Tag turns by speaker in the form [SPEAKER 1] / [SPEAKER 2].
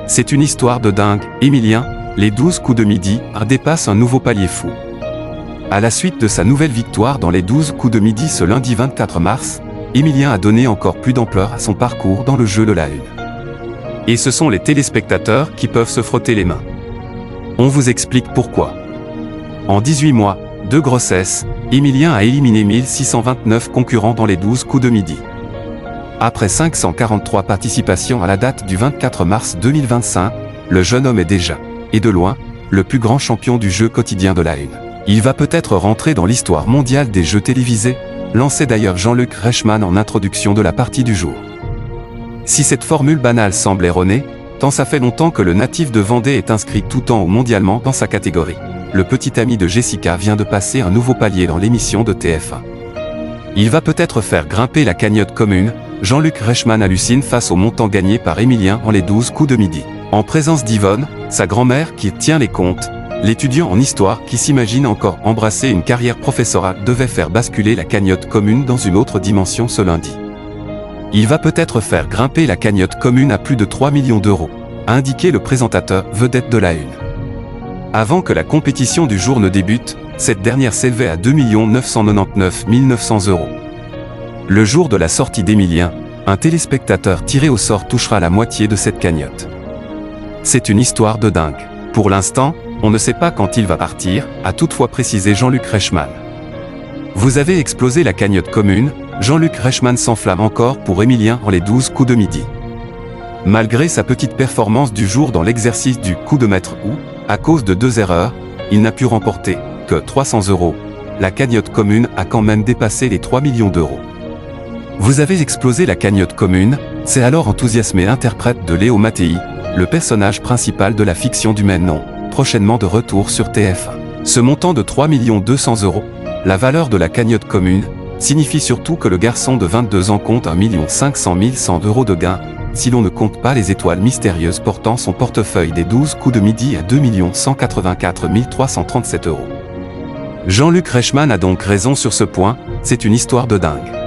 [SPEAKER 1] C'est une histoire de dingue, Emilien, les 12 coups de midi, dépasse un nouveau palier fou. À la suite de sa nouvelle victoire dans les 12 coups de midi ce lundi 24 mars, Emilien a donné encore plus d'ampleur à son parcours dans le jeu de la une. Et ce sont les téléspectateurs qui peuvent se frotter les mains. On vous explique pourquoi. En 18 mois, de grossesse, Emilien a éliminé 1629 concurrents dans les 12 coups de midi. Après 543 participations à la date du 24 mars 2025, le jeune homme est déjà, et de loin, le plus grand champion du jeu quotidien de la une. Il va peut-être rentrer dans l'histoire mondiale des jeux télévisés, lançait d'ailleurs Jean-Luc Reichmann en introduction de la partie du jour. Si cette formule banale semble erronée, tant ça fait longtemps que le natif de Vendée est inscrit tout en haut mondialement dans sa catégorie. Le petit ami de Jessica vient de passer un nouveau palier dans l'émission de TF1. Il va peut-être faire grimper la cagnotte commune. Jean-Luc Reichmann hallucine face au montant gagné par Emilien en les 12 coups de midi. En présence d'Yvonne, sa grand-mère qui tient les comptes, l'étudiant en histoire qui s'imagine encore embrasser une carrière professorale devait faire basculer la cagnotte commune dans une autre dimension ce lundi. Il va peut-être faire grimper la cagnotte commune à plus de 3 millions d'euros, a indiqué le présentateur vedette de la une. Avant que la compétition du jour ne débute, cette dernière s'élevait à 2 999 900 euros. Le jour de la sortie d'Emilien, un téléspectateur tiré au sort touchera la moitié de cette cagnotte. C'est une histoire de dingue. Pour l'instant, on ne sait pas quand il va partir, a toutefois précisé Jean-Luc Reichmann. Vous avez explosé la cagnotte commune, Jean-Luc Reichmann s'enflamme encore pour Emilien en les 12 coups de midi. Malgré sa petite performance du jour dans l'exercice du coup de maître où, à cause de 2 erreurs, il n'a pu remporter que 300 euros. La cagnotte commune a quand même dépassé les 3 millions d'euros. Vous avez explosé la cagnotte commune, c'est alors enthousiasmé l'interprète de Léo Mattei, le personnage principal de la fiction du même nom, prochainement de retour sur TF1. Ce montant de 3 200 euros, la valeur de la cagnotte commune, signifie surtout que le garçon de 22 ans compte 1 500 100 euros de gains, si l'on ne compte pas les étoiles mystérieuses portant son portefeuille des 12 coups de midi à 2 184 337 euros. Jean-Luc Reichmann a donc raison sur ce point, c'est une histoire de dingue.